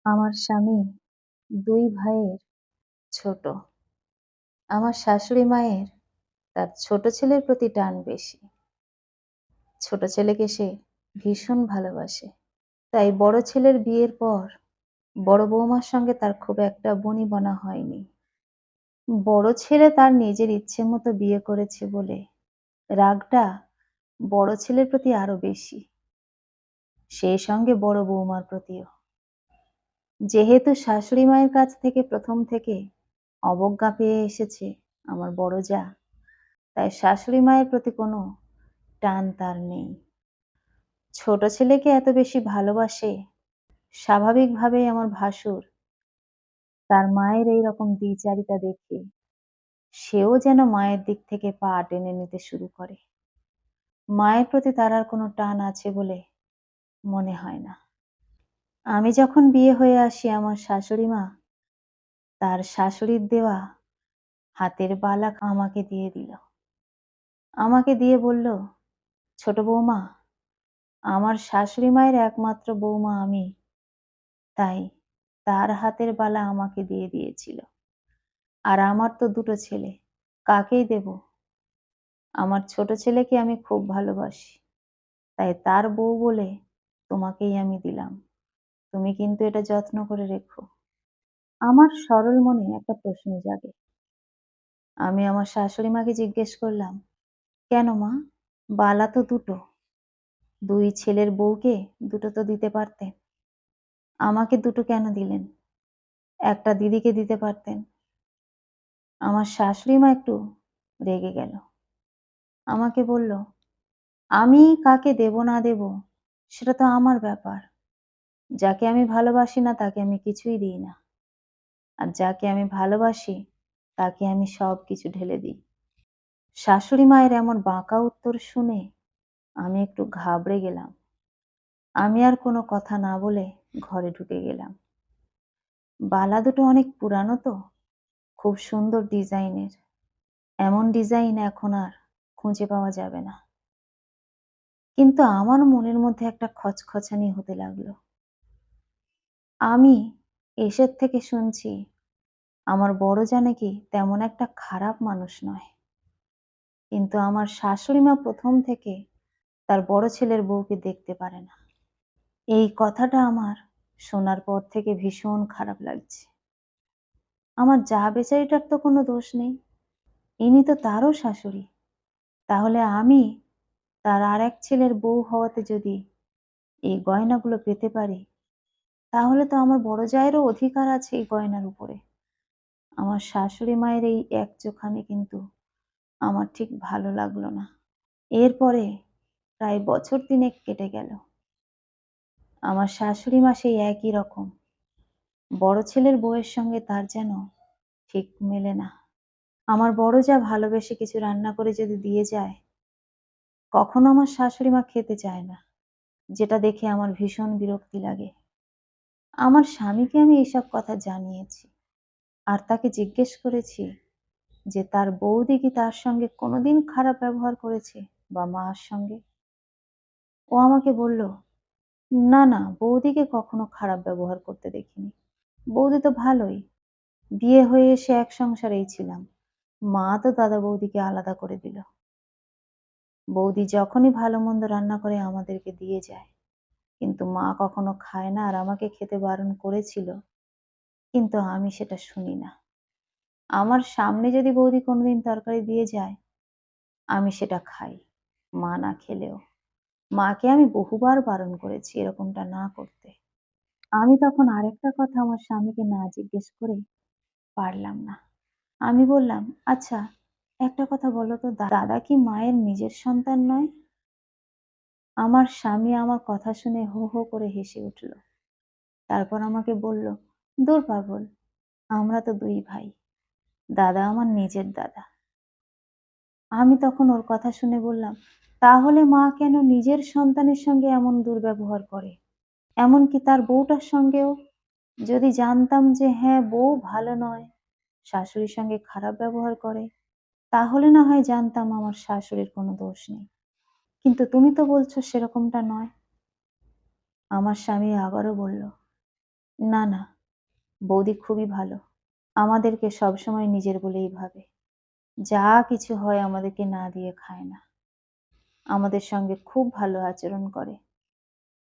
আমার স্বামী ২ ভাইয়ের ছোট। আমার শাশুড়ি মায়ের তার ছোট ছেলের প্রতি টান বেশি। ছোট ছেলেকে সে ভীষণ ভালোবাসে। তাই বড় ছেলের বিয়ের পর বড় বৌমার সঙ্গে তার খুব একটা বনিবনা হয়নি। বড় ছেলে তার নিজের ইচ্ছে মতো বিয়ে করেছে বলে রাগটা বড় ছেলের প্রতি আরো বেশি। সেই সঙ্গে বড় বৌমার প্রতিও। যেহেতু শাশুড়ি মায়ের কাছ থেকে ১ম থেকে অবজ্ঞা পেয়ে এসেছে আমার বড় জা, তাই শাশুড়ি মায়ের প্রতি কোনো টান তার নেই। ছোট ছেলেকে এত বেশি ভালোবাসে, স্বাভাবিকভাবেই আমার ভাসুর তার মায়ের এইরকম দ্বিচারিতা দেখে সেও যেন মায়ের দিক থেকে পা টেনে নিতে শুরু করে। মায়ের প্রতি তার আর কোনো টান আছে বলে মনে হয় না। আমি যখন বিয়ে হয়ে আসি আমার শাশুড়ি মা তার শাশুড়ির দেওয়া হাতের বালা আমাকে দিয়ে দিল। আমাকে দিয়ে বলল, "ছোট বৌমা, আমার শাশুড়ি মায়ের একমাত্র বৌমা আমি, তাই তার হাতের বালা আমাকে দিয়ে দিয়েছিল। আর আমার তো ২ টো ছেলে, কাকেই দেব? আমার ছোট ছেলেকে আমি খুব ভালোবাসি, তাই তার বউ বলে তোমাকেই আমি দিলাম। তুমি কিন্তু এটা যত্ন করে রেখো।" আমার সরল মনে একটা প্রশ্ন জাগে। আমি আমার শাশুড়ি মাকে জিজ্ঞেস করলাম, "কেন মা? বালা তো ২ টো। ২ ছেলের বউকে ২ টো তো দিতে পারতেন। আমাকে ২ টো কেন দিলেন? একটা দিদিকে দিতে পারতেন।" আমার শাশুড়ি মা একটু রেগে গেল। আমাকে বলল, "আমি কাকে দেব না দেব সেটা তো আমার ব্যাপার। যাকে আমি ভালোবাসি না তাকে আমি কিছুই দিই না। আর যাকে আমি ভালোবাসি তাকে আমি সবকিছু ঢেলে দিই।" শাশুড়ি মায়ের এমন বাঁকা উত্তর শুনে আমি একটু ঘাবড়ে গেলাম। আমি আর কোনো কথা না বলে ঘরে ঢুকে গেলাম। বালা দুটো অনেক পুরানো তো, খুব সুন্দর ডিজাইনের। এমন ডিজাইন এখন আর খুঁজে পাওয়া যাবে না। কিন্তু আমার মনের মধ্যে একটা খচখচানি হতে লাগলো। আমি এসের থেকে শুনছি আমার বড় জা নাকি তেমন একটা খারাপ মানুষ নয়। কিন্তু আমার শাশুড়ি মা ১ম থেকে তার বড় ছেলের বউকে দেখতে পারে না। এই কথাটা আমার শোনার পর থেকে ভীষণ খারাপ লাগছে। আমার জা বেচারিটার তো কোনো দোষ নেই। ইনি তো তারও শাশুড়ি। তাহলে আমি তার আরেক ছেলের বউ হওয়াতে যদি এই গয়নাগুলো পেতে পারি, তাহলে তো আমার বড় জায়েরও অধিকার আছে এই গয়নার উপরে। আমার শাশুড়ি মায়ের এই একচোখানি কিন্তু আমার ঠিক ভালো লাগলো না। এরপরে প্রায় বছর ৩ কেটে গেল। আমার শাশুড়ি মা সেই একই রকম। বড় ছেলের বউয়ের সঙ্গে তার যেন ঠিক মেলে না। আমার বড় জা ভালোবেসে কিছু রান্না করে যদি দিয়ে যায়, কখনো আমার শাশুড়ি মা খেতে চায় না। যেটা দেখে আমার ভীষণ বিরক্তি লাগে। আমার স্বামীকে আমি এসব কথা জানিয়েছি। আর তাকে জিজ্ঞেস করেছি যে তার বৌদি কি তার সঙ্গে কোনোদিন খারাপ ব্যবহার করেছে বা মার সঙ্গে? ও আমাকে বলল, "না, না, বৌদিকে কখনো খারাপ ব্যবহার করতে দেখিনি। বৌদি তো ভালোই। বিয়ে হয়ে এসে এক সংসারেই ছিলাম। মা তো দাদা বৌদিকে আলাদা করে দিল। বৌদি যখনই ভালো-মন্দ রান্না করে আমাদেরকে দিয়ে যায়। কিন্তু মা কখনো খায় না আর আমাকে খেতে বারণ করেছিল। কিন্তু আমি সেটা শুনি না। আমার সামনে যদি বৌদি কোনোদিন তরকারি দিয়ে যায়, আমি সেটা খাই, মা না খেলেও। মাকে আমি বহুবার বারণ করেছি এরকমটা না করতে।" আমি তখন আরেকটা কথা আমার স্বামীকে না জিজ্ঞেস করে পারলাম না। আমি বললাম, "আচ্ছা, একটা কথা বলো তো, দাদা কি মায়ের নিজের সন্তান নয়?" আমার স্বামী আমার কথা শুনে হো, হো করে হেসে উঠল। তারপর আমাকে বলল, "দূর পাগল, আমরা তো ২ ভাই। দাদা আমার নিজের দাদা।" আমি তখন ওর কথা শুনে বললাম, "তাহলে মা কেন নিজের সন্তানের সঙ্গে এমন দুর্ব্যবহার করে? এমনকি তার বউটার সঙ্গেও? যদি জানতাম যে হ্যাঁ, বউ ভালো নয়, শাশুড়ির সঙ্গে খারাপ ব্যবহার করে, তাহলে না হয় জানতাম আমার শাশুড়ির কোনো দোষ নেই। কিন্তু তুমি তো বলছো সেরকমটা নয়।" আমার স্বামী আবারও বলল, না, না, বৌদি খুবই ভালো। আমাদেরকে সবসময় নিজের বলেই ভাবে। যা কিছু হয় আমাদেরকে না দিয়ে খায় না। আমাদের সঙ্গে খুব ভালো আচরণ করে।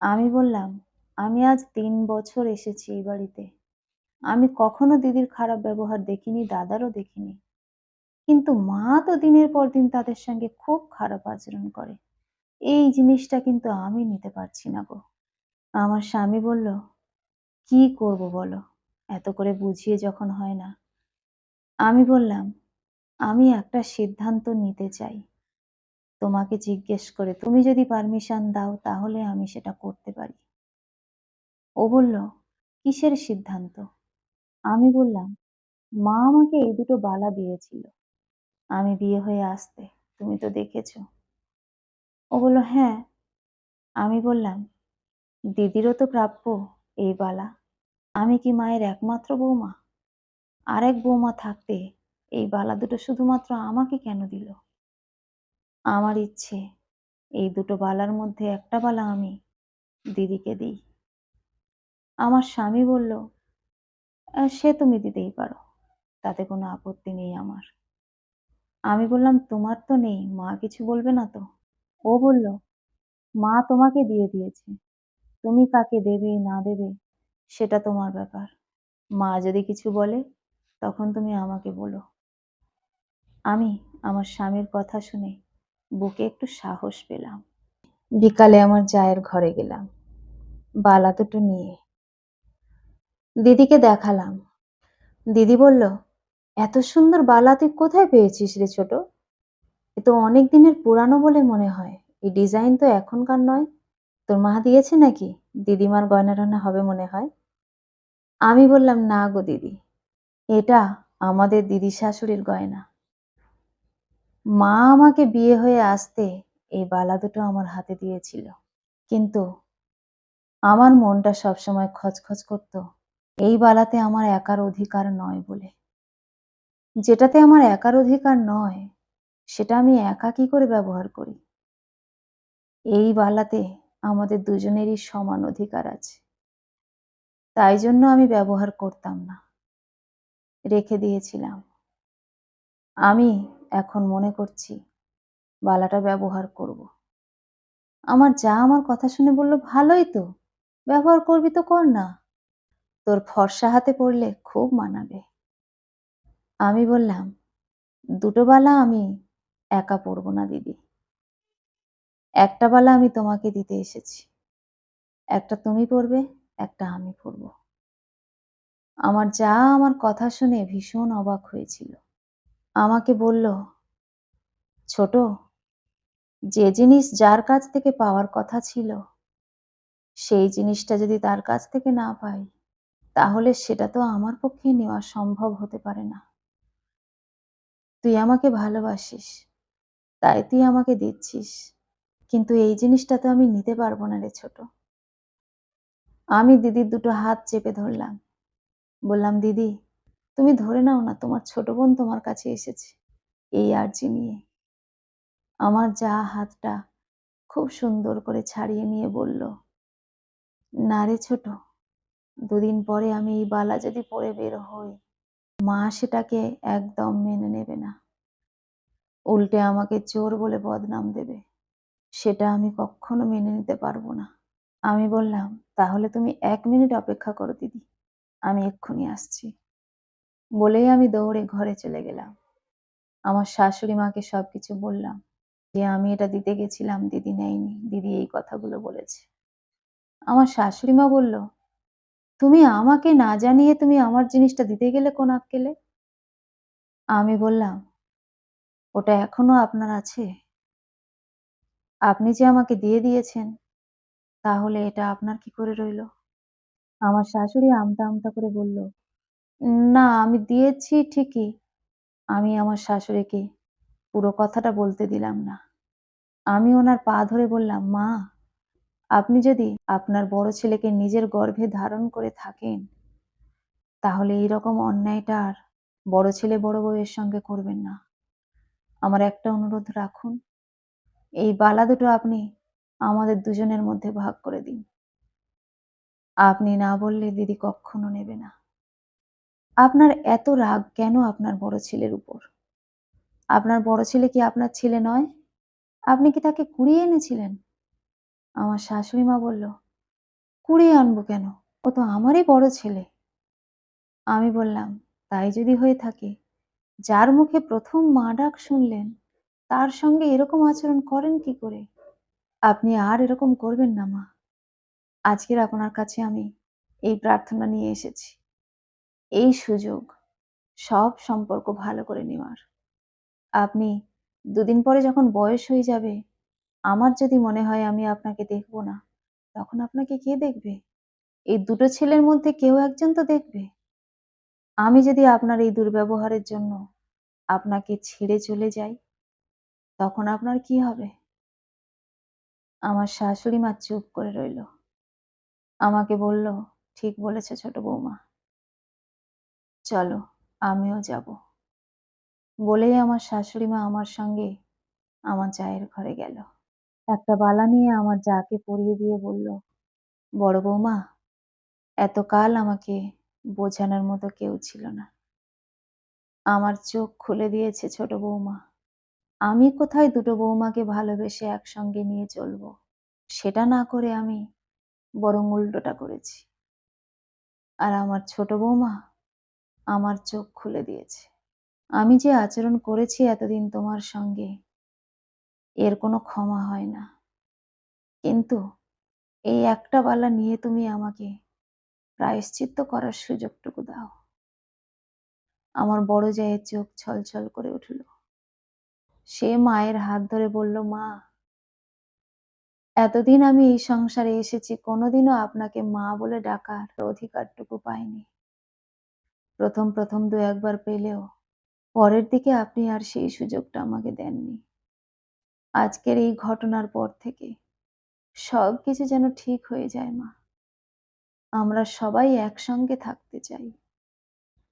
আমি বললাম, "আমি আজ ৩ বছর এসেছি এই বাড়িতে। আমি কখনো দিদির খারাপ ব্যবহার দেখিনি, দাদারও দেখিনি। কিন্তু মা তো দিনের পর দিন তাদের সঙ্গে খুব খারাপ আচরণ করে। এই জিনিসটা কিন্তু আমি নিতে পারছি না গো।" আমার স্বামী বলল, "কি করব বলো? এত করে বুঝিয়ে যখন হয় না।" আমি বললাম, "আমি একটা সিদ্ধান্ত নিতে চাই। তোমাকে জিজ্ঞেস করে তুমি যদি পারমিশন দাও তাহলে আমি সেটা করতে পারি।" ও বলল, "কিসের সিদ্ধান্ত?" আমি বললাম, "মা আমাকে এই দুটো বালা দিয়েছিল। আমি বিয়ে হয়ে আসতে। তুমি তো দেখেছো।" ও বলল, "হ্যাঁ।" আমি বললাম, "দিদিরও তো প্রাপ্য এই বালা। আমি কি মায়ের একমাত্র বৌমা? আরেক বৌমা থাকতে এই বালা দুটো শুধুমাত্র আমাকে কেন দিল? আমার ইচ্ছে এই দুটো বালার মধ্যে একটা বালা আমি দিদিকে দিই।" আমার স্বামী বলল, সে তুমি দিতেই পারো। তাতে কোনো আপত্তি নেই আমার।" আমি বললাম, "তোমার তো নেই, মা কিছু বলবে না তো?" ও বলল, "মা তোমাকে দিয়ে দিয়েছে। তুমি কাকে দেবে না দেবে সেটা তোমার ব্যাপার। মা যদি কিছু বলে তখন তুমি আমাকে বলো।" আমি আমার স্বামীর কথা শুনে বুকে একটু সাহস পেলাম। বিকালে আমার জায়ের ঘরে গেলাম বালা দুটো নিয়ে। দিদিকে দেখালাম। দিদি বলল, "এত সুন্দর বালা তুই কোথায় পেয়েছিস রে ছোট? এ তো অনেক দিনের পুরানো বলে মনে হয়। এই ডিজাইন তো এখনকার নয়। তোর মা দিয়েছে নাকি? দিদিমার গয়না-টয়না হবে মনে হয়।" আমি বললাম, "না গো দিদি, এটা আমাদের দিদি শাশুড়ির গয়না। মা আমাকে বিয়ে হয়ে আসতে এই বালা দুটো আমার হাতে দিয়েছিল। কিন্তু আমার মনটা সবসময় খচখচ করত এই বালাতে আমার একার অধিকার নয় বলে। যেটাতে আমার একার অধিকার নয় সেটা আমি একা কি করে ব্যবহার করি? এই বালাতে আমাদের দুজনেরই সমান অধিকার আছে। তাই জন্য আমি ব্যবহার করতাম না। রেখে দিয়েছিলাম। আমি এখন মনে করছি বালাটা ব্যবহার করব।" আমার যা আমার কথা শুনে বলল, "ভালোই তো। ব্যবহার করবি তো কর না। তোর ফর্সা হাতে পড়লে খুব মানাবে।" আমি বললাম, "দুটো বালা আমি একা পরব না দিদি। একটা বালা আমি তোমাকে দিতে এসেছি। একটা তুমি পরবে, একটা আমি পরব।" আমার যা আমার কথা শুনে ভীষণ অবাক হয়েছিল। আমাকে বলল, "ছোট, যে জিনিস যার কাছ থেকে পাওয়ার কথা ছিল, সেই জিনিসটা যদি তার কাছ থেকে না পাই, তাহলে সেটা তো আমার পক্ষে নেওয়া সম্ভব হতে পারে না। তুই আমাকে ভালোবাসিস, তাই তুই আমাকে দিচ্ছিস। কিন্তু এই জিনিসটা তো আমি নিতে পারবো না রে ছোট।" আমি দিদির দুটো হাত চেপে ধরলাম। বললাম, "দিদি, তুমি ধরে নাও না, তোমার ছোট বোন তোমার কাছে এসেছে এই আর্জি নিয়ে।" আমার যা হাতটা খুব সুন্দর করে ছাড়িয়ে নিয়ে বলল, "না রে ছোট, দুদিন পরে আমি এই বালা যদি পরে বের হই, মা সেটাকে একদম মেনে নেবে না। উল্টে আমাকে চোর বলে বদনাম দেবে। সেটা আমি কক্ষনো মেনে নিতে পারবো না।" আমি বললাম, "তাহলে তুমি ১ মিনিট অপেক্ষা করো দিদি। আমি এক্ষুনি আসছি।" বলেই আমি দৌড়ে ঘরে চলে গেলাম। আমার শাশুড়ি মাকে সবকিছু বললাম যে, "আমি এটা দিতে গেছিলাম, দিদি নেয়নি। দিদি এই কথাগুলো বলেছে।" আমার শাশুড়ি মা বলল, "তুমি আমাকে না জানিয়ে তুমি আমার জিনিসটা দিতে গেলে কোন আক্কেলে?" আমি বললাম, "ওটা এখনো আপনার আছে? আপনি যে আমাকে দিয়ে দিয়েছেন, তাহলে এটা আপনার কি করে রইল?" আমার শাশুড়ি আমতা, আমতা করে বলল, "না, আমি দিয়েছি ঠিকই।" আমি আমার শাশুড়িকে পুরো কথাটা বলতে দিলাম না। আমি ওনার পা ধরে বললাম, "মা, আপনি যদি আপনার বড় ছেলেকে নিজের গর্ভে ধারণ করে থাকেন, তাহলে এইরকম অন্যায়টা আর বড় ছেলে বড় বউয়ের সঙ্গে করবেন না। আমার একটা অনুরোধ রাখুন, এই বালা দুটো আপনি আমাদের দুজনের মধ্যে ভাগ করে দিন।" আপনি না বললে দিদি কক্ষনো নেবে না। আপনার এত রাগ কেন আপনার বড় ছেলের উপর? আপনার বড় ছেলে কি আপনার ছেলে নয়? আপনি কি তাকে কুড়িয়ে এনেছিলেন? আমার শাশুড়ি মা বলল, "কুড়িয়ে আনবো কেন? ও তো আমারই বড় ছেলে।" আমি বললাম, "তাই যদি হয়ে থাকে, যার মুখে ১ম মা ডাক শুনলেন, তার সঙ্গে এরকম আচরণ করেন কি করে? আপনি আর এরকম করবেন না মা। আজকের আপনার কাছে আমি এই প্রার্থনা নিয়ে এসেছি। এই সুযোগ সব সম্পর্ক ভালো করে নেওয়ার। আপনি দুদিন পরে যখন বয়স হয়ে যাবে, আমার যদি মনে হয় আমি আপনাকে দেখব না, তখন আপনাকে কে দেখবে? এই দুটো ছেলের মধ্যে কেউ একজন তো দেখবে। আমি যদি আপনার এই দুর্ব্যবহারের জন্য আপনাকে ছেড়ে চলে যাই, তখন আপনার কি হবে?" আমার শাশুড়ি মা চুপ করে রইল। আমাকে বলল, "ঠিক বলেছ ছোট বৌমা। চলো, আমিও যাব।" বলেই আমার শাশুড়ি মা আমার সঙ্গে আমার জায়ের ঘরে গেল। একটা বালা নিয়ে আমার জাকে পরিয়ে দিয়ে বলল, "বড় বৌমা, এতকাল আমাকে বোঝানোর মতো কেউ ছিল না। আমার চোখ খুলে দিয়েছে ছোট বৌমা। আমি কোথায় দুটো বৌমাকে ভালোবেসে একসঙ্গে নিয়ে চলবো? সেটা না করে আমি বরং উল্টোটা করেছি। আর আমার ছোট বৌমা আমার চোখ খুলে দিয়েছে। আমি যে আচরণ করেছি এতদিন তোমার সঙ্গে, এর কোনো ক্ষমা হয় না। কিন্তু এই একটা বালা নিয়ে তুমি আমাকে প্রায়শ্চিত্ত করার সুযোগটুকু দাও।" আমার বড় জায়ের চোখ ছলছল করে উঠল। সে মায়ের হাত ধরে বলল, "মা, এতদিন আমি এই সংসারে এসেছি, কোনোদিনও আপনাকে মা বলে ডাকার অধিকারটুকু পাইনি। ১ম ২-১ বার পেলেও পরের দিকে আপনি আর সেই সুযোগটা আমাকে দেননি। আজকের এই ঘটনার পর থেকে সবকিছু যেন ঠিক হয়ে যায় মা। আমরা সবাই একসঙ্গে থাকতে চাই।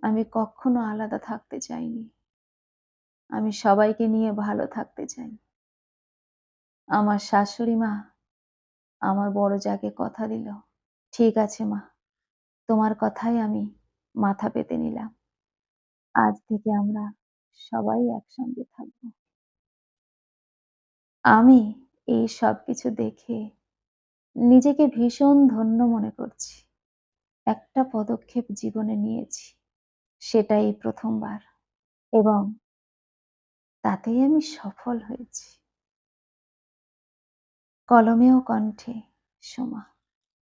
আমি কক্ষনো আলাদা থাকতে চাইনি। আমি সবাইকে নিয়ে ভালো থাকতে চাই।" আমার শাশুড়ি মা আমার বড় জাকে কথা দিল, "ঠিক আছে মা, তোমার কথায় আমি মাথা পেতে নিলাম। আজ থেকে আমরা সবাই একসঙ্গে থাকবো।" আমি এই সবকিছু দেখে নিজেকে ভীষণ ধন্য মনে করছি। একটা পদক্ষেপ জীবনে নিয়েছি। সেটা এই ১ম বার এবং তাতেই আমি সফল হয়েছি। কলমে ও কণ্ঠে সোমা।